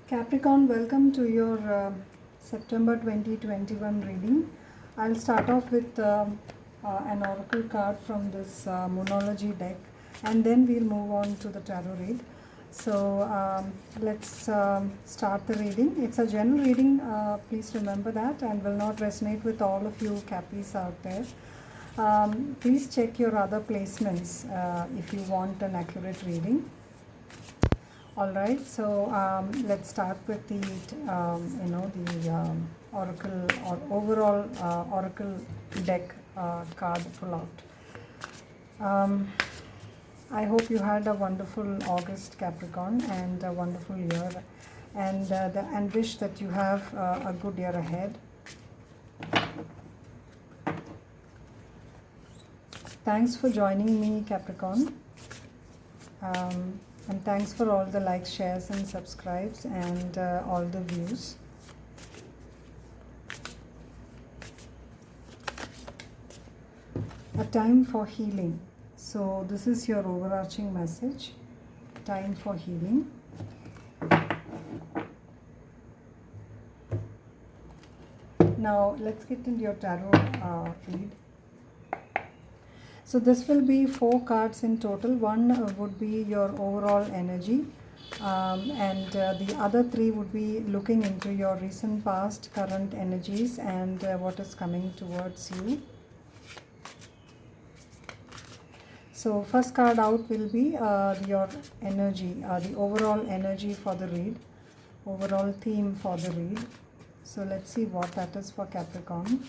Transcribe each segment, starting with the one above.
Capricorn, welcome to your September 2021 reading. I'll start off with an oracle card from this Moonology deck, and then we'll move on to the tarot read. So let's start the reading. It's a general reading, please remember that, and will not resonate with all of you Cappies out there. Please check your other placements if you want an accurate reading. Alright, so let's start with the oracle or overall oracle deck card pull out. I hope you had a wonderful August, Capricorn, and a wonderful year, and wish that you have a good year ahead. Thanks for joining me, Capricorn. And thanks for all the likes, shares and subscribes and all the views. A time for healing. So this is your overarching message. Time for healing. Now let's get into your tarot read. So this will be 4 cards in total. One would be your overall energy, and the other 3 would be looking into your recent, past, current energies and what is coming towards you. So first card out will be your energy, the overall energy for the read, overall theme for the read. So let's see what that is for Capricorn.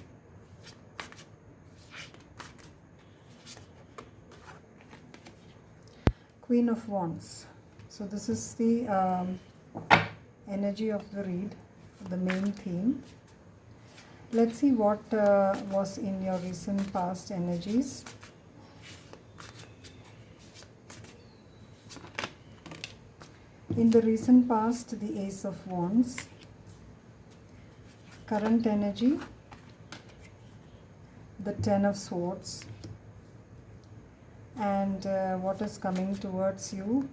Queen of Wands. So this is the energy of the read, the main theme. Let's see what was in your recent past energies. In the recent past, the Ace of Wands. Current energy, the Ten of Swords. And what is coming towards you.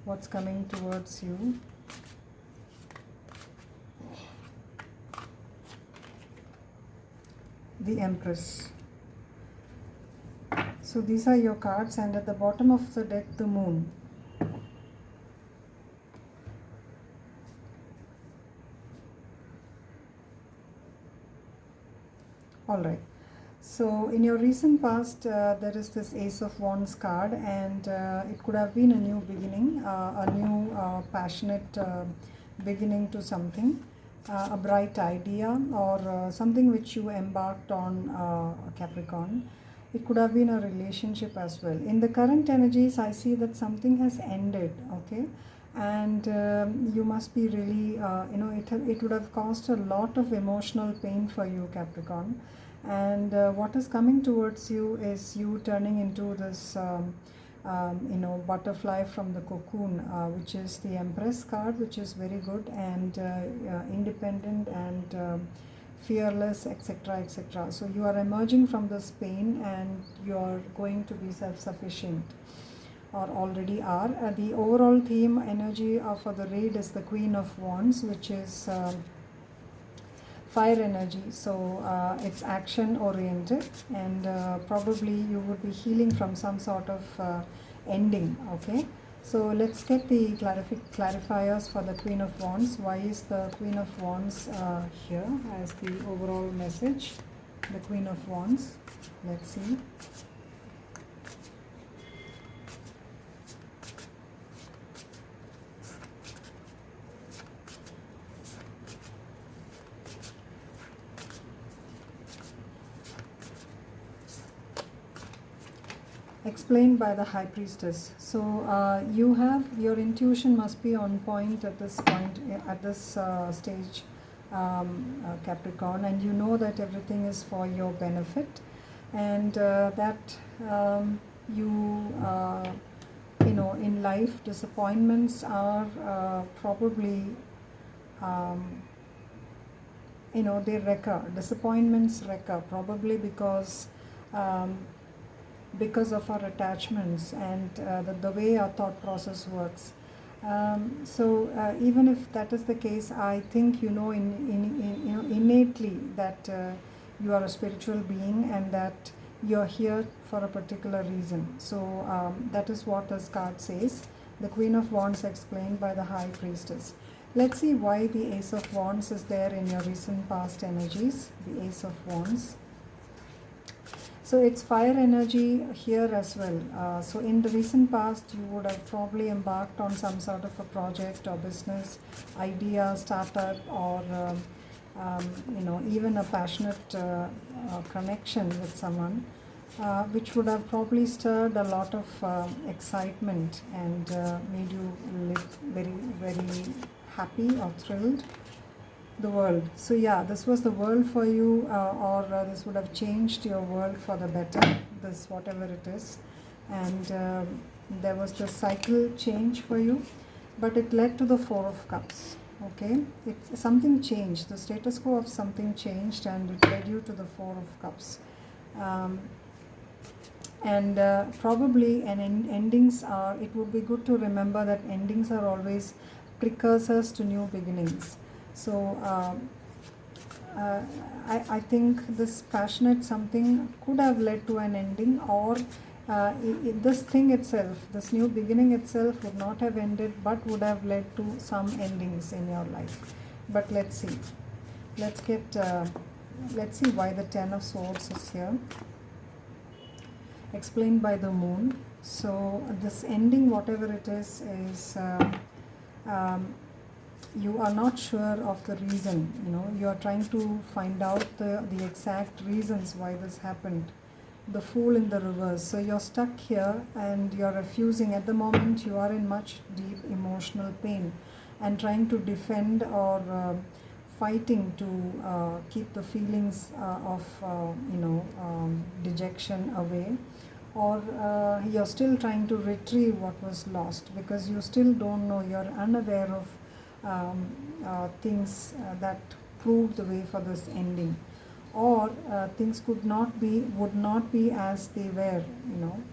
What's coming towards you. The Empress. So these are your cards, and at the bottom of the deck, the Moon. Alright, so in your recent past, there is this Ace of Wands card, and it could have been a new beginning, a new passionate beginning to something, a bright idea, or something which you embarked on, Capricorn. It could have been a relationship as well. In the current energies, I see that something has ended, okay? And you must be really, it would have caused a lot of emotional pain for you, Capricorn. And what is coming towards you is you turning into this, butterfly from the cocoon, which is the Empress card, which is very good, and independent and fearless, etc., etc. So you are emerging from this pain and you are going to be self-sufficient, or already are. The overall theme energy for the read is the Queen of Wands, which is fire energy. So it's action oriented, and probably you would be healing from some sort of ending, okay? So let's get the clarifiers for the Queen of Wands. Why is the Queen of Wands here as the overall message? The Queen of Wands. Let's see. Explained by the High Priestess. So you have, your intuition must be on point at this point, at this stage, Capricorn, and you know that everything is for your benefit, and that in life, disappointments are probably they recur. Disappointments recur, probably because um, because of our attachments and the way our thought process works. Even if that is the case, I think innately that you are a spiritual being and that you're here for a particular reason. So that is what this card says. The Queen of Wands explained by the High Priestess. Let's see why the Ace of Wands is there in your recent past energies. The Ace of Wands. So it's fire energy here as well. So in the recent past, you would have probably embarked on some sort of a project or business idea, startup, or even a passionate connection with someone, which would have probably stirred a lot of excitement and made you live very, very happy or thrilled. The world. So yeah, this was the world for you, or this would have changed your world for the better, this whatever it is. And there was the cycle change for you, but it led to the Four of Cups. Okay, something changed, the status quo of something changed, and it led you to the Four of Cups. Probably endings are, it would be good to remember that endings are always precursors to new beginnings. So I think this passionate something could have led to an ending, or this thing itself, this new beginning itself would not have ended but would have led to some endings in your life. But let's see. Let's see why the Ten of Swords is here. Explained by the Moon. So this ending, whatever it is you are not sure of the reason. You are trying to find out the exact reasons why this happened. The Fool in the reverse. So you're stuck here and you're refusing. At the moment you are in much deep emotional pain and trying to defend or fighting to keep the feelings of dejection away, or you're still trying to retrieve what was lost because you still don't know, you're unaware of things that proved the way for this ending, or things would not be as they were,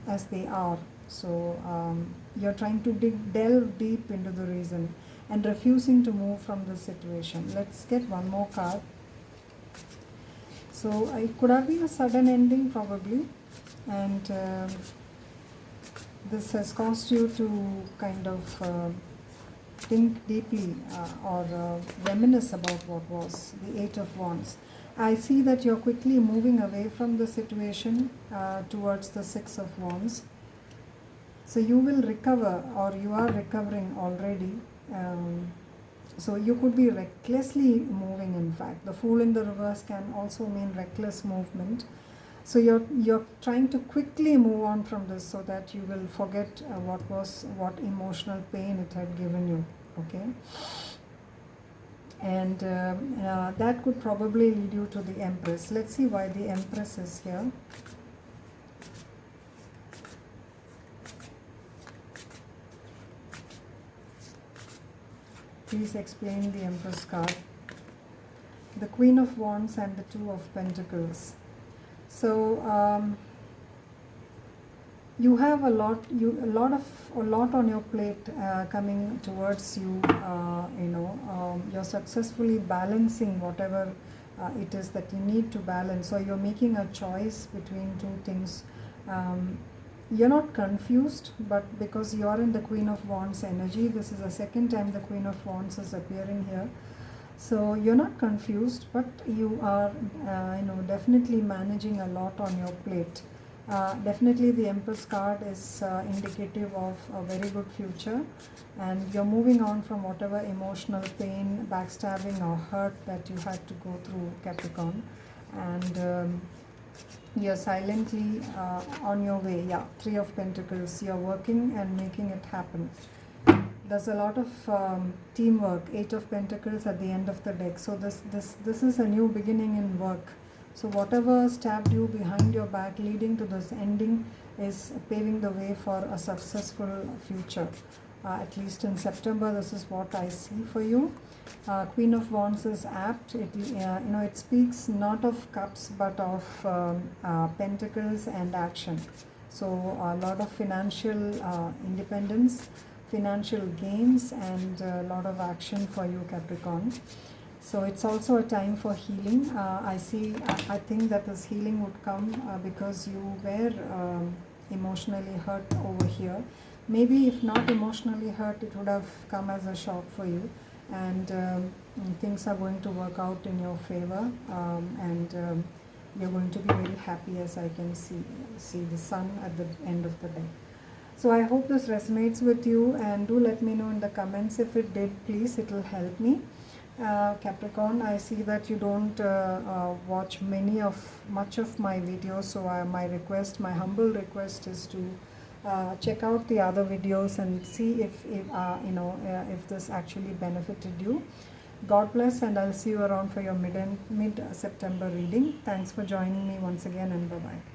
as they are. So you're trying to delve deep into the reason and refusing to move from the situation. Let's get one more card. So it could have been a sudden ending probably, and this has caused you to kind of think deeply or reminisce about what was. The Eight of Wands. I see that you're quickly moving away from the situation towards the Six of Wands. So you will recover, or you are recovering already. So you could be recklessly moving, in fact. The Fool in the reverse can also mean reckless movement. So you're trying to quickly move on from this so that you will forget what emotional pain it had given you. Okay, and that could probably lead you to the Empress. Let's see why the Empress is here. Please explain the Empress card. The Queen of Wands and the Two of Pentacles. So you have a lot on your plate coming towards you. You're successfully balancing whatever it is that you need to balance. So you're making a choice between two things. You're not confused, but because you're in the Queen of Wands energy, this is the second time the Queen of Wands is appearing here. So you're not confused, but you are definitely managing a lot on your plate. Definitely the Empress card is indicative of a very good future, and you're moving on from whatever emotional pain, backstabbing or hurt that you had to go through, Capricorn, and you're silently on your way. Yeah, Three of Pentacles. You're working and making it happen. There's a lot of teamwork. Eight of Pentacles at the end of the deck. So this is a new beginning in work. So whatever stabbed you behind your back leading to this ending is paving the way for a successful future. at least in September. This is what I see for you. Queen of Wands is apt. It speaks not of cups but of pentacles and action. So a lot of financial independence, financial gains, and a lot of action for you, Capricorn. So it's also a time for healing. I think that this healing would come because you were emotionally hurt over here. Maybe if not emotionally hurt, it would have come as a shock for you, and things are going to work out in your favor, and you're going to be very happy, as I can see the sun at the end of the day. So I hope this resonates with you, and do let me know in the comments if it did, please. It will help me. Capricorn, I see that you don't watch much of my videos, so my humble request is to check out the other videos and see if this actually benefited you. God bless, and I'll see you around for your mid September reading. Thanks for joining me once again, and bye bye.